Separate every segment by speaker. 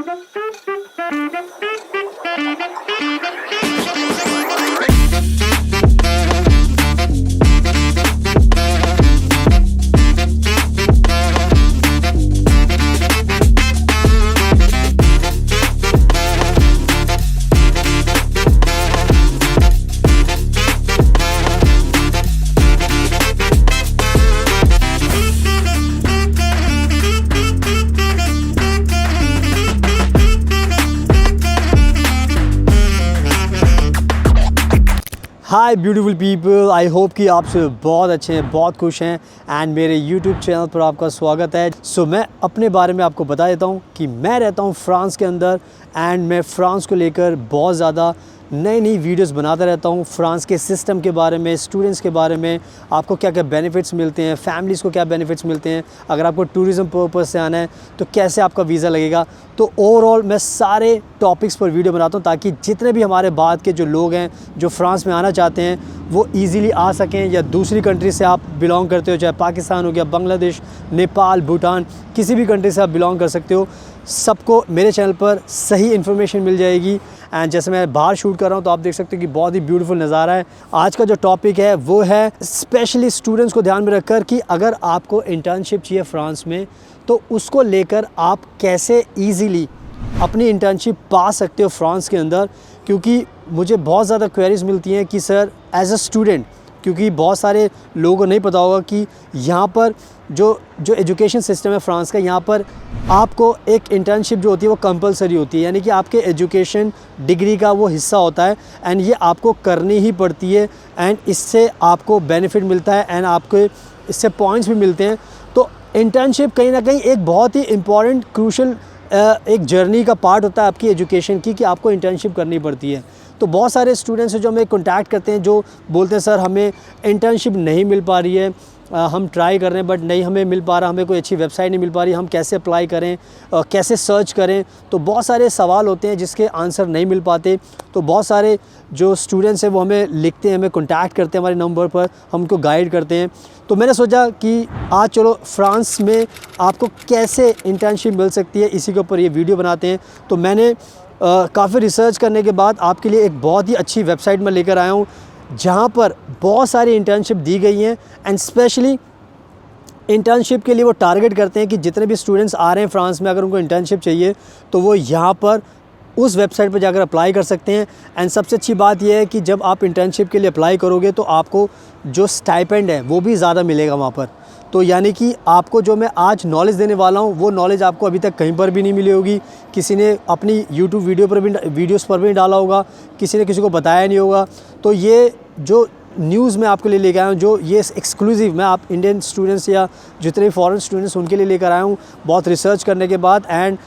Speaker 1: Hi beautiful people, I hope कि आप सब बहुत अच्छे हैं, बहुत खुश हैं एंड मेरे यूट्यूब चैनल पर आपका स्वागत है। सो मैं अपने बारे में आपको बता देता हूँ कि मैं रहता हूँ फ्रांस के अंदर एंड मैं फ्रांस को लेकर बहुत ज़्यादा नई वीडियोस बनाता रहता हूँ। फ्रांस के सिस्टम के बारे में, स्टूडेंट्स के बारे में, आपको क्या क्या बेनिफिट्स मिलते हैं, फैमिलीज़ को क्या बेनिफिट्स मिलते हैं, अगर आपको टूरिज़म पर्पस से आना है तो कैसे आपका वीज़ा लगेगा। तो ओवरऑल मैं सारे टॉपिक्स पर वीडियो बनाता हूँ ताकि जितने भी हमारे बाद के जो लोग हैं जो फ्रांस में आना चाहते हैं वो ईज़िली आ सकें, या दूसरी कंट्री से आप बिलोंग करते हो, चाहे पाकिस्तान हो गया, बांग्लादेश, नेपाल, भूटान, किसी भी कंट्री से आप बिलोंग कर सकते हो, सबको मेरे चैनल पर सही इन्फॉर्मेशन मिल जाएगी। एंड जैसे मैं बाहर शूट कर रहा हूँ तो आप देख सकते हो कि बहुत ही ब्यूटीफुल नज़ारा है। आज का जो टॉपिक है वो है स्पेशली स्टूडेंट्स को ध्यान में रखकर कि अगर आपको इंटर्नशिप चाहिए फ्रांस में तो उसको लेकर आप कैसे ईज़िली अपनी इंटर्नशिप पा सकते हो फ्रांस के अंदर। क्योंकि मुझे बहुत ज़्यादा क्वेरीज़ मिलती हैं कि सर एज अ स्टूडेंट, क्योंकि बहुत सारे लोगों को नहीं पता होगा कि यहाँ पर जो एजुकेशन सिस्टम है फ्रांस का, यहाँ पर आपको एक इंटर्नशिप जो होती है वो कंपलसरी होती है, यानी कि आपके एजुकेशन डिग्री का वो हिस्सा होता है एंड ये आपको करनी ही पड़ती है एंड इससे आपको बेनिफिट मिलता है एंड आपको इससे पॉइंट्स भी मिलते हैं। तो इंटर्नशिप कहीं ना कहीं एक बहुत ही इम्पॉर्टेंट क्रूशल एक जर्नी का पार्ट होता है आपकी एजुकेशन की, कि आपको इंटर्नशिप करनी पड़ती है। तो बहुत सारे स्टूडेंट्स हैं जो हमें कांटेक्ट करते हैं, जो बोलते हैं सर हमें इंटर्नशिप नहीं मिल पा रही है, हम ट्राई कर रहे हैं बट नहीं हमें मिल पा रहा, हमें कोई अच्छी वेबसाइट नहीं मिल पा रही, हम कैसे अप्लाई करें, कैसे सर्च करें। तो बहुत सारे सवाल होते हैं जिसके आंसर नहीं मिल पाते। तो बहुत सारे जो स्टूडेंट्स हैं वो हमें लिखते हैं, हमें कांटेक्ट करते हैं हमारे नंबर पर, हम उनको गाइड करते हैं। तो मैंने सोचा कि आज चलो फ्रांस में आपको कैसे इंटर्नशिप मिल सकती है इसी के ऊपर ये वीडियो बनाते हैं। तो मैंने काफ़ी रिसर्च करने के बाद आपके लिए एक बहुत ही अच्छी वेबसाइट में लेकर आया हूँ जहाँ पर बहुत सारी इंटर्नशिप दी गई हैं एंड स्पेशली इंटर्नशिप के लिए वो टारगेट करते हैं कि जितने भी स्टूडेंट्स आ रहे हैं फ्रांस में, अगर उनको इंटर्नशिप चाहिए तो वो यहाँ पर उस वेबसाइट पर जाकर अप्लाई कर सकते हैं। एंड सबसे अच्छी बात यह है कि जब आप इंटर्नशिप के लिए अप्लाई करोगे तो आपको जो स्टाइपेंड है वो भी ज़्यादा मिलेगा वहाँ पर। तो यानी कि आपको जो मैं आज नॉलेज देने वाला हूँ वो नॉलेज आपको अभी तक कहीं पर भी नहीं मिली होगी, किसी ने अपनी यूट्यूब वीडियोस पर भी नहीं डाला होगा, किसी ने किसी को बताया नहीं होगा। तो ये जो न्यूज़ मैं आपके लिए लेकर आया हूँ, जो ये एक्सक्लूसिव मैं आप इंडियन स्टूडेंट्स या जितने भी फॉरेन स्टूडेंट्स उनके लिए लेकर आया हूँ बहुत रिसर्च करने के बाद। एंड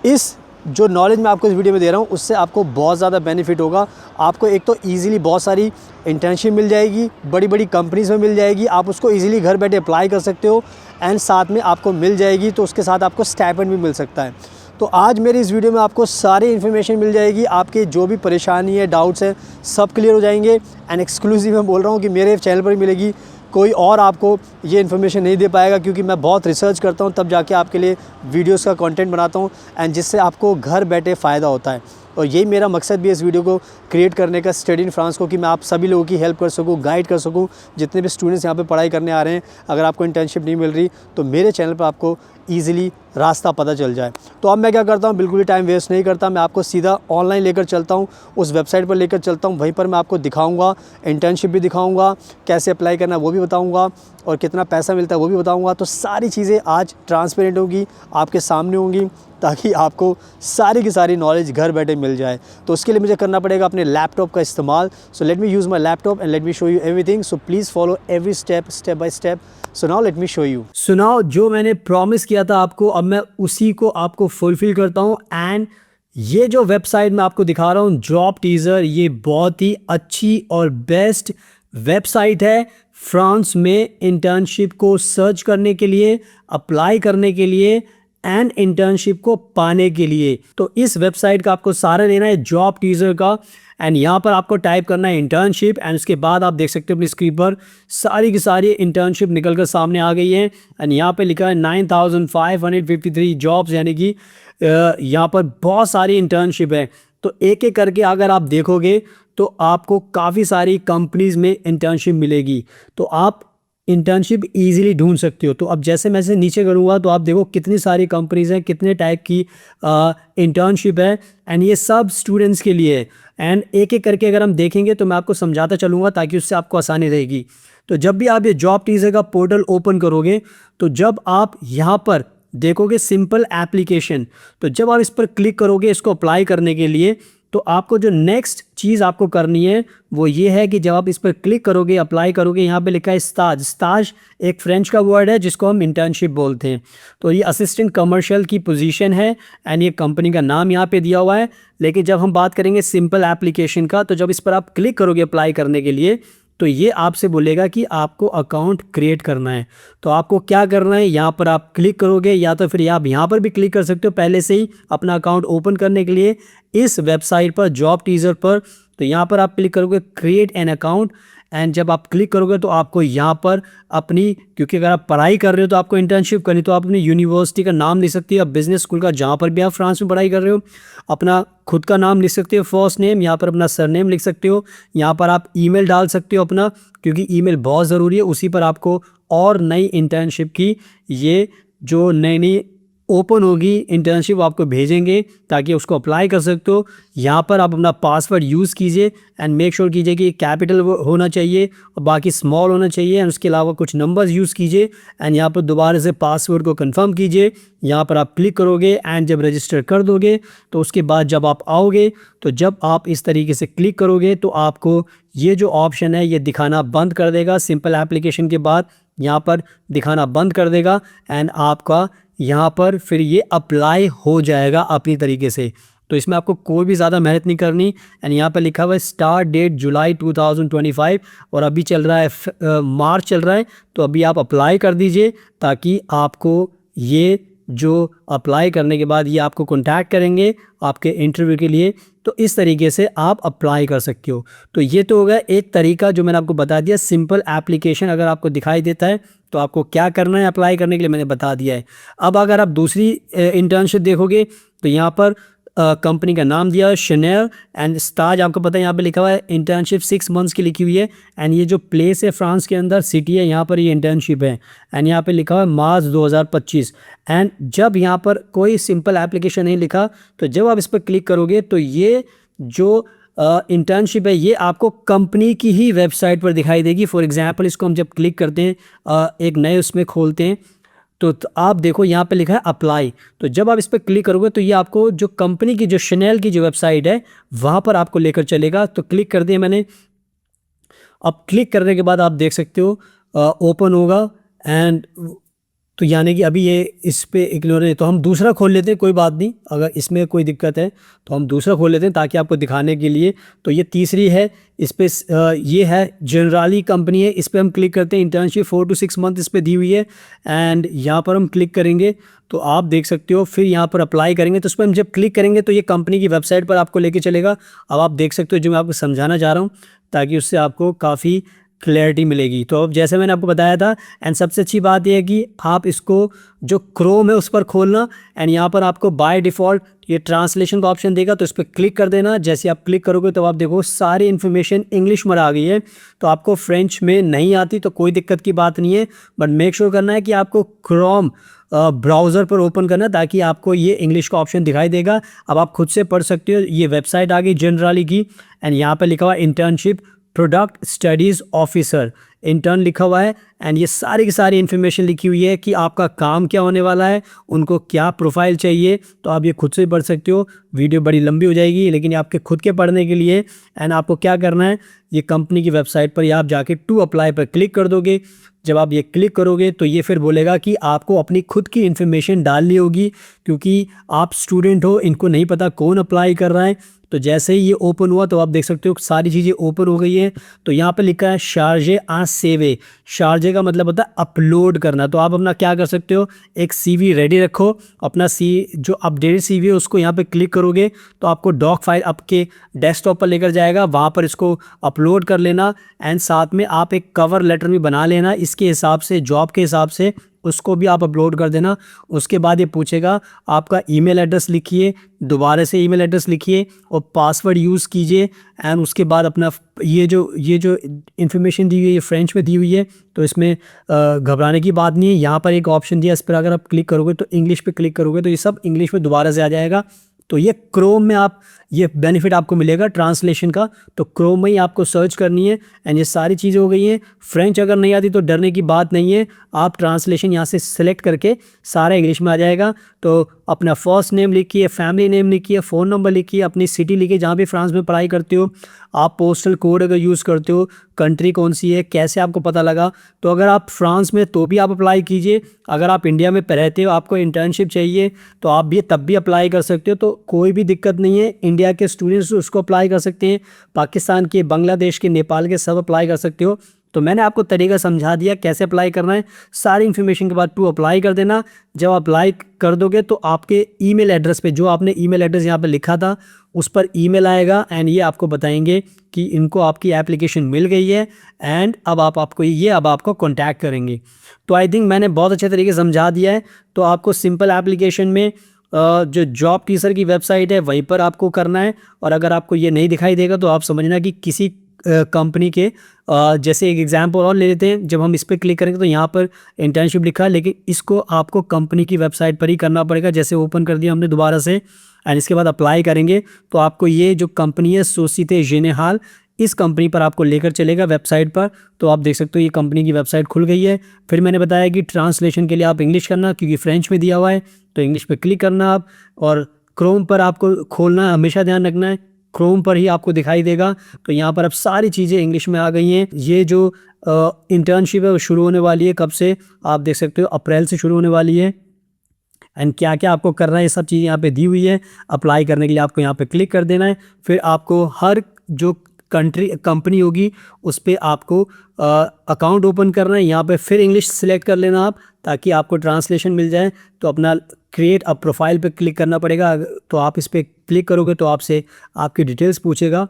Speaker 1: इस जो नॉलेज मैं आपको इस वीडियो में दे रहा हूँ उससे आपको बहुत ज़्यादा बेनिफिट होगा। आपको एक तो ईज़िली बहुत सारी इंटर्नशिप मिल जाएगी, बड़ी बड़ी कंपनीज़ में मिल जाएगी, आप उसको ईज़िली घर बैठे अप्लाई कर सकते हो एंड साथ में आपको मिल जाएगी तो उसके साथ आपको स्टाइपेंड भी मिल सकता है। तो आज मेरी इस वीडियो में आपको सारी इन्फॉर्मेशन मिल जाएगी, आपके जो भी परेशानी है, डाउट्स हैं, सब क्लियर हो जाएंगे। एंड एक्सक्लूसिव मैं बोल रहा हूँ कि मेरे चैनल पर मिलेगी, कोई और आपको ये इन्फॉर्मेशन नहीं दे पाएगा, क्योंकि मैं बहुत रिसर्च करता हूँ तब जाके आपके लिए वीडियोस का कंटेंट बनाता हूँ एंड जिससे आपको घर बैठे फ़ायदा होता है। और यही मेरा मकसद भी इस वीडियो को क्रिएट करने का, स्टडी इन फ्रांस को, कि मैं आप सभी लोगों की हेल्प कर सकूँ, गाइड कर सकूँ। जितने भी स्टूडेंट्स यहाँ पे पढ़ाई करने आ रहे हैं, अगर आपको इंटर्नशिप नहीं मिल रही तो मेरे चैनल पर आपको ईज़िली रास्ता पता चल जाए। तो अब मैं क्या करता हूँ, बिल्कुल भी टाइम वेस्ट नहीं करता, मैं आपको सीधा ऑनलाइन लेकर चलता हूँ, उस वेबसाइट पर लेकर चलता हूँ। वहीं पर मैं आपको दिखाऊँगा, इंटर्नशिप भी दिखाऊँगा, कैसे अप्लाई करना है वो भी बताऊँगा और कितना पैसा मिलता है वो भी बताऊँगा। तो सारी चीज़ें आज ट्रांसपेरेंट होंगी, आपके सामने होंगी, ताकि आपको सारी की सारी नॉलेज घर बैठे मिल जाए। तो उसके लिए मुझे करना पड़ेगा अपने लैपटॉप का इस्तेमाल। So let me use my laptop and let me show you everything. So please follow every step by step. So now let me show you. So now जो मैंने प्रॉमिस किया था आपको, अब मैं उसी को आपको फुलफिल करता हूँ। एंड ये जो वेबसाइट मैं आपको दिखा रहा हूँ, जॉब टीज़र, ये बहुत ही अच्छी और बेस्ट वेबसाइट है फ्रांस में इंटर्नशिप को सर्च करने के लिए, अप्लाई करने के लिए एंड इंटर्नशिप को पाने के लिए। तो इस वेबसाइट का आपको सहारा लेना है, जॉब टीज़र का। एंड यहाँ पर आपको टाइप करना है इंटर्नशिप एंड उसके बाद आप देख सकते हो अपनी स्क्रीन पर सारी की सारी इंटर्नशिप निकल कर सामने आ गई है। एंड यहाँ पे लिखा है 9553 जॉब्स, यानी कि यहाँ पर बहुत सारी इंटर्नशिप है। तो एक एक करके अगर आप देखोगे तो आपको काफ़ी सारी कंपनीज़ में इंटर्नशिप मिलेगी, तो आप इंटर्नशिप इजीली ढूंढ सकते हो। तो अब जैसे मैं से नीचे करूँगा तो आप देखो कितनी सारी कंपनीज़ हैं, कितने टाइप की इंटर्नशिप है, एंड ये सब स्टूडेंट्स के लिए है। एंड एक एक करके अगर हम देखेंगे तो मैं आपको समझाता चलूँगा ताकि उससे आपको आसानी रहेगी। तो जब भी आप ये जॉब टीजर का पोर्टल ओपन करोगे तो जब आप यहाँ पर देखोगे सिंपल एप्लीकेशन, तो जब आप इस पर क्लिक करोगे इसको अप्लाई करने के लिए, तो आपको जो नेक्स्ट चीज़ आपको करनी है वो ये है कि जब आप इस पर क्लिक करोगे, अप्लाई करोगे, यहाँ पे लिखा है स्टाज। स्टाज एक फ्रेंच का वर्ड है जिसको हम इंटर्नशिप बोलते हैं। तो ये असिस्टेंट कमर्शियल की पोजीशन है एंड ये कंपनी का नाम यहाँ पे दिया हुआ है। लेकिन जब हम बात करेंगे सिंपल एप्लीकेशन का, तो जब इस पर आप क्लिक करोगे अप्लाई करने के लिए, तो ये आपसे बोलेगा कि आपको अकाउंट क्रिएट करना है। तो आपको क्या करना है, यहाँ पर आप क्लिक करोगे, या तो फिर आप यहाँ पर भी क्लिक कर सकते हो पहले से ही अपना अकाउंट ओपन करने के लिए इस वेबसाइट पर, जॉब टीजर पर। तो यहाँ पर आप क्लिक करोगे क्रिएट एन अकाउंट, एंड जब आप क्लिक करोगे तो आपको यहाँ पर अपनी, क्योंकि अगर आप पढ़ाई कर रहे हो तो आपको इंटर्नशिप करनी, तो आप अपनी यूनिवर्सिटी का नाम लिख सकते हो, बिजनेस स्कूल का जहाँ पर भी आप फ्रांस में पढ़ाई कर रहे हो, अपना खुद का नाम लिख सकते हो, फर्स्ट नेम, यहाँ पर अपना सरनेम लिख सकते हो, यहाँ पर आप ईमेल डाल सकते हो अपना, क्योंकि ईमेल बहुत ज़रूरी है। उसी पर आपको और नई इंटर्नशिप की ये जो नई नई ओपन होगी इंटर्नशिप आपको भेजेंगे ताकि उसको अप्लाई कर सकते हो। यहाँ पर आप अपना पासवर्ड यूज़ कीजिए एंड मेक श्योर कीजिए कि कैपिटल होना चाहिए और बाकी स्मॉल होना चाहिए, एंड उसके अलावा कुछ नंबर्स यूज़ कीजिए, एंड यहाँ पर दोबारा से पासवर्ड को कंफर्म कीजिए। यहाँ पर आप क्लिक करोगे एंड जब रजिस्टर कर दोगे तो उसके बाद जब आप आओगे, तो जब आप इस तरीके से क्लिक करोगे तो आपको ये जो ऑप्शन है ये दिखाना बंद कर देगा। सिंपल एप्लीकेशन के बाद यहाँ पर दिखाना बंद कर देगा एंड आपका यहाँ पर फिर ये अप्लाई हो जाएगा अपनी तरीके से। तो इसमें आपको कोई भी ज़्यादा मेहनत नहीं करनी। एंड यहाँ पर लिखा हुआ है स्टार्ट डेट जुलाई 2025 और अभी चल रहा है मार्च चल रहा है, तो अभी आप अप्लाई कर दीजिए ताकि आपको ये जो अप्लाई करने के बाद ये आपको कांटेक्ट करेंगे आपके इंटरव्यू के लिए। तो इस तरीके से आप अप्लाई कर सकते हो। तो ये तो होगा एक तरीका जो मैंने आपको बता दिया, सिंपल एप्लीकेशन अगर आपको दिखाई देता है तो आपको क्या करना है अप्लाई करने के लिए मैंने बता दिया है। अब अगर आप दूसरी इंटर्नशिप देखोगे तो यहाँ पर कंपनी का नाम दिया है शनेल एंड स्टाज, आपको पता है यहाँ पे लिखा हुआ है इंटर्नशिप 6 मंथ्स की लिखी हुई है। एंड ये जो प्लेस है फ्रांस के अंदर सिटी है, यहाँ पर ये इंटर्नशिप है एंड यहाँ पे लिखा हुआ है मार्च 2025। एंड जब यहाँ पर कोई सिंपल एप्लीकेशन नहीं लिखा, तो जब आप इस पर क्लिक करोगे तो ये जो इंटर्नशिप है ये आपको कंपनी की ही वेबसाइट पर दिखाई देगी। फॉर एग्जांपल इसको हम जब क्लिक करते हैं एक नए उसमें खोलते हैं तो आप देखो यहाँ पे लिखा है अप्लाई। तो जब आप इस पर क्लिक करोगे तो ये आपको जो कंपनी की, जो शनेल की जो वेबसाइट है वहाँ पर आपको लेकर चलेगा। तो क्लिक कर दिया मैंने। अब क्लिक करने के बाद आप देख सकते हो ओपन होगा एंड तो यानी कि अभी ये इस पे इग्नोर है, तो हम दूसरा खोल लेते हैं, कोई बात नहीं, अगर इसमें कोई दिक्कत है तो हम दूसरा खोल लेते हैं ताकि आपको दिखाने के लिए। तो ये तीसरी है, इस पे ये है जनरली कंपनी है, इस पे हम क्लिक करते हैं। इंटर्नशिप 4 to 6 मंथ इस पे दी हुई है एंड यहाँ पर हम क्लिक करेंगे तो आप देख सकते हो। फिर यहाँ पर अप्लाई करेंगे तो उस पर हम जब क्लिक करेंगे तो ये कंपनी की वेबसाइट पर आपको लेके चलेगा। अब आप देख सकते हो जो मैं आपको समझाना चाह रहा हूँ ताकि उससे आपको काफ़ी क्लैरिटी मिलेगी। तो अब जैसे मैंने आपको बताया था, एंड सबसे अच्छी बात यह है कि आप इसको जो क्रोम है उस पर खोलना एंड यहाँ पर आपको बाय डिफ़ॉल्ट ये ट्रांसलेशन का ऑप्शन देगा, तो इस पर क्लिक कर देना। जैसे आप क्लिक करोगे तो आप देखो सारी इन्फॉर्मेशन इंग्लिश में आ गई है। तो आपको फ्रेंच में नहीं आती तो कोई दिक्कत की बात नहीं है, बट मेक श्योर करना है कि आपको क्रोम ब्राउज़र पर ओपन करना ताकि आपको ये इंग्लिश का ऑप्शन दिखाई देगा। अब आप खुद से पढ़ सकते हो। ये वेबसाइट आ गई जनरली की एंड यहाँ पर लिखा हुआ internship product studies officer, intern लिखा हुआ है एंड ये सारी की सारी इन्फॉर्मेशन लिखी हुई है कि आपका काम क्या होने वाला है, उनको क्या प्रोफाइल चाहिए। तो आप ये खुद से पढ़ सकते हो। वीडियो बड़ी लंबी हो जाएगी लेकिन आपके खुद के पढ़ने के लिए एंड आपको क्या करना है, ये कंपनी की वेबसाइट पर आप जाके टू अप्लाई पर क्लिक कर दोगे। जब आप ये क्लिक करोगे तो ये फिर बोलेगा कि आपको अपनी खुद की इन्फॉर्मेशन डालनी होगी क्योंकि आप स्टूडेंट हो, इनको नहीं पता कौन अप्लाई कर रहा है। तो जैसे ही ये ओपन हुआ तो आप देख सकते हो सारी चीज़ें ओपन हो गई हैं। तो यहाँ पे लिखा है शारजे आ सेवे। शारजे का मतलब होता है अपलोड करना। तो आप अपना क्या कर सकते हो, एक सीवी रेडी रखो, अपना जो अपडेटेड सीवी है उसको यहाँ पे क्लिक करोगे तो आपको डॉक फाइल आपके डेस्कटॉप पर लेकर जाएगा, वहाँ पर इसको अपलोड कर लेना एंड साथ में आप एक कवर लेटर भी बना लेना इसके हिसाब से, जॉब के हिसाब से, उसको भी आप अपलोड कर देना। उसके बाद ये पूछेगा आपका ईमेल एड्रेस लिखिए, दोबारा से ईमेल एड्रेस लिखिए और पासवर्ड यूज़ कीजिए। एंड उसके बाद अपना ये जो इन्फॉर्मेशन दी हुई है ये फ्रेंच में दी हुई है, तो इसमें घबराने की बात नहीं है। यहाँ पर एक ऑप्शन दिया, इस पर अगर आप क्लिक करोगे तो इंग्लिश पे क्लिक करोगे तो ये सब इंग्लिश में दोबारा से आ जाएगा। तो ये क्रोम में आप ये बेनिफिट आपको मिलेगा ट्रांसलेशन का, तो क्रोम में ही आपको सर्च करनी है। एंड ये सारी चीज़ें हो गई हैं। फ्रेंच अगर नहीं आती तो डरने की बात नहीं है, आप ट्रांसलेशन यहाँ से सिलेक्ट करके सारा इंग्लिश में आ जाएगा। तो अपना फर्स्ट नेम लिखिए, फैमिली नेम लिखिए, फ़ोन नंबर लिखिए, अपनी सिटी लिखिए जहाँ भी फ्रांस में पढ़ाई करते हो, आप पोस्टल कोड अगर यूज़ करते हो, कंट्री कौन सी है, कैसे आपको पता लगा। तो अगर आप फ्रांस में तो भी आप अप्लाई कीजिए, अगर आप इंडिया में रहते हो आपको इंटर्नशिप चाहिए तो आप भी तब भी अप्लाई कर सकते हो, तो कोई भी दिक्कत नहीं है। इंडिया के स्टूडेंट्स उसको अप्लाई कर सकते हैं, पाकिस्तान के, बांग्लादेश के, नेपाल के सब अप्लाई कर सकते हो। तो मैंने आपको तरीका समझा दिया कैसे अप्लाई करना है। सारी इन्फॉर्मेशन के बाद टू अप्लाई कर देना। जब अप्लाई कर दोगे तो आपके ईमेल एड्रेस पे, जो आपने ईमेल एड्रेस यहाँ पे लिखा था उस पर ईमेल आएगा एंड ये आपको बताएंगे कि इनको आपकी एप्लीकेशन मिल गई है एंड अब आपको कॉन्टैक्ट करेंगे। तो आई थिंक मैंने बहुत अच्छे तरीके से समझा दिया है। तो आपको सिंपल एप्लीकेशन में जो जॉब टीचर की वेबसाइट है वहीं पर आपको करना है। और अगर आपको ये नहीं दिखाई देगा तो आप समझना कि किसी कंपनी के जैसे एक एग्जांपल और ले लेते हैं। जब हम इस पर क्लिक करेंगे तो यहाँ पर इंटर्नशिप लिखा है, लेकिन इसको आपको कंपनी की वेबसाइट पर ही करना पड़ेगा। जैसे ओपन कर दिया हमने दोबारा से एंड इसके बाद अप्लाई करेंगे तो आपको ये जो कंपनी है सोसाइटी जेनेरल, इस कंपनी पर आपको लेकर चलेगा वेबसाइट पर। तो आप देख सकते हो ये कंपनी की वेबसाइट खुल गई है। फिर मैंने बताया कि ट्रांसलेशन के लिए आप इंग्लिश करना, क्योंकि फ्रेंच में दिया हुआ है तो इंग्लिश पे क्लिक करना आप। और क्रोम पर आपको खोलना, हमेशा ध्यान रखना है क्रोम पर ही आपको दिखाई देगा। तो यहाँ पर अब सारी चीज़ें इंग्लिश में आ गई हैं। ये जो इंटर्नशिप है वो शुरू होने वाली है, कब से आप देख सकते हो, अप्रैल से शुरू होने वाली है। एंड क्या क्या आपको करना है ये सब चीज़ें यहाँ पे दी हुई है। अप्लाई करने के लिए आपको यहाँ पे क्लिक कर देना है। फिर आपको हर जो कंपनी होगी उस पर आपको अकाउंट ओपन करना है। यहाँ पे फिर इंग्लिश सिलेक्ट कर लेना आप, ताकि आपको ट्रांसलेशन मिल जाए। तो अपना क्रिएट अ प्रोफाइल पे क्लिक करना पड़ेगा। तो आप इस पर क्लिक करोगे तो आपसे आपकी डिटेल्स पूछेगा।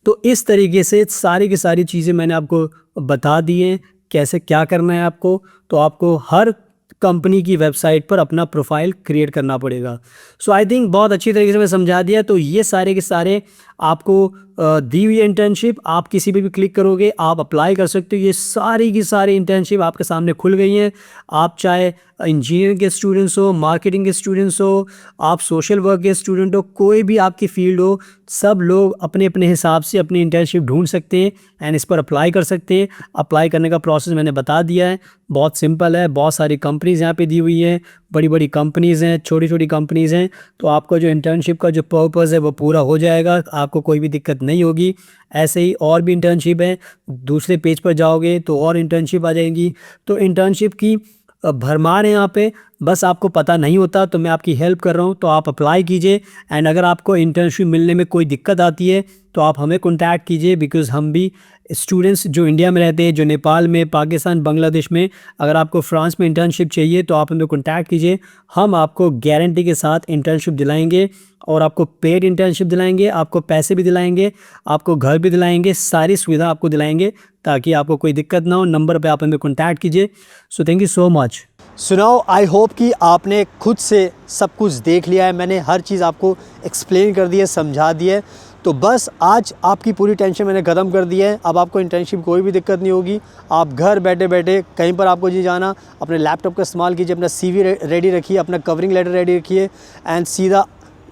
Speaker 1: तो इस तरीके से सारी की सारी चीज़ें मैंने आपको बता दी हैं, कैसे क्या करना है आपको। तो आपको हर कंपनी की वेबसाइट पर अपना प्रोफाइल क्रिएट करना पड़ेगा। सो आई थिंक बहुत अच्छी तरीके से मैं समझा दिया। तो ये सारे के सारे आपको दी हुई इंटर्नशिप, आप किसी पे भी क्लिक करोगे आप अप्लाई कर सकते हो। ये सारी की सारी इंटर्नशिप आपके सामने खुल गई हैं। आप चाहे इंजीनियरिंग के स्टूडेंट्स हो, मार्केटिंग के स्टूडेंट्स हो, आप सोशल वर्क के स्टूडेंट हो, कोई भी आपकी फील्ड हो, सब लोग अपने अपने हिसाब से अपनी इंटर्नशिप ढूंढ सकते हैं एंड इस पर अप्लाई कर सकते हैं। अप्लाई करने का प्रोसेस मैंने बता दिया है, बहुत सिंपल है। बहुत सारी कंपनीज़ यहाँ पे दी हुई हैं, बड़ी बड़ी कंपनीज़ हैं, छोटी छोटी कंपनीज़ हैं। तो आपका जो इंटर्नशिप का जो पर्पज़ है वो पूरा हो जाएगा, आपको कोई भी दिक्कत नहीं होगी। ऐसे ही और भी इंटर्नशिप है, दूसरे पेज पर जाओगे तो और इंटर्नशिप आ जाएंगी। तो इंटर्नशिप की भरमार है यहाँ पे, बस आपको पता नहीं होता तो मैं आपकी हेल्प कर रहा हूँ। तो आप अप्लाई कीजिए एंड अगर आपको इंटर्नशिप मिलने में कोई दिक्कत आती है तो आप हमें कॉन्टैक्ट कीजिए, बिकॉज़ हम भी स्टूडेंट्स जो इंडिया में रहते हैं, जो नेपाल में, पाकिस्तान, बांग्लादेश में, अगर आपको फ्रांस में इंटर्नशिप चाहिए तो आप हमें कॉन्टैक्ट कीजिए। हम आपको गारंटी के साथ इंटर्नशिप दिलाएंगे और आपको पेड इंटर्नशिप दिलाएंगे, आपको पैसे भी दिलाएंगे, आपको घर भी दिलाएंगे, सारी सुविधा आपको दिलाएंगे ताकि आपको कोई दिक्कत ना हो। नंबर पे आप हमें कॉन्टैक्ट कीजिए। So thank you so much. सुनाओ, आई होप कि आपने खुद से सब कुछ देख लिया है। मैंने हर चीज़ आपको एक्सप्लेन कर दी है, समझा दी है। तो बस आज आपकी पूरी टेंशन मैंने ख़त्म कर दी है। अब आपको इंटर्नशिप कोई भी दिक्कत नहीं होगी। आप घर बैठे बैठे कहीं पर आपको नहीं जाना, अपने लैपटॉप का इस्तेमाल कीजिए, अपना CV रेडी रखिए, अपना कवरिंग लेटर रेडी रखिए एंड सीधा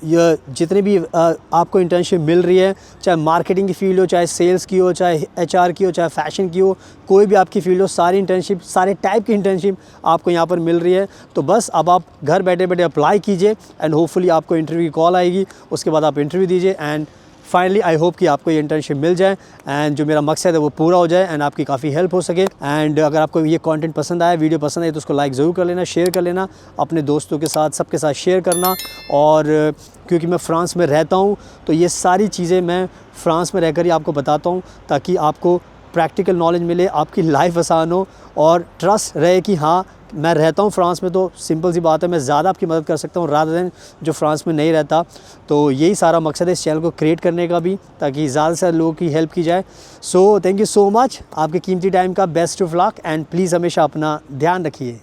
Speaker 1: ये जितने भी आपको इंटर्नशिप मिल रही है, चाहे मार्केटिंग की फ़ील्ड हो, चाहे सेल्स की हो, चाहे HR की हो, चाहे फ़ैशन की हो, कोई भी आपकी फ़ील्ड हो, सारी इंटर्नशिप, सारे टाइप की इंटर्नशिप आपको यहाँ पर मिल रही है। तो बस अब आप घर बैठे बैठे अप्लाई कीजिए एंड होपफुली आपको इंटरव्यू की कॉल आएगी, उसके बाद आप इंटरव्यू दीजिए एंड फाइनली आई होप कि आपको ये इंटर्नशिप मिल जाए एंड जो मेरा मकसद है वो पूरा हो जाए एंड आपकी काफ़ी हेल्प हो सके। एंड अगर आपको ये कंटेंट पसंद आया, वीडियो पसंद आए तो उसको लाइक ज़रूर कर लेना, शेयर कर लेना, अपने दोस्तों के साथ, सबके साथ शेयर करना। और क्योंकि मैं फ़्रांस में रहता हूँ तो ये सारी चीज़ें मैं फ़्रांस में रहकर ही आपको बताता हूँ, ताकि आपको प्रैक्टिकल नॉलेज मिले, आपकी लाइफ आसान हो और ट्रस्ट रहे कि हाँ मैं रहता हूँ फ्रांस में, तो सिंपल सी बात है मैं ज़्यादा आपकी मदद कर सकता हूँ रादर देन जो फ्रांस में नहीं रहता। तो यही सारा मकसद है इस चैनल को क्रिएट करने का भी, ताकि ज़्यादा से ज़्यादा लोगों की हेल्प की जाए। So thank you so much, आपके कीमती टाइम का best of luck and please हमेशा अपना ध्यान रखिए।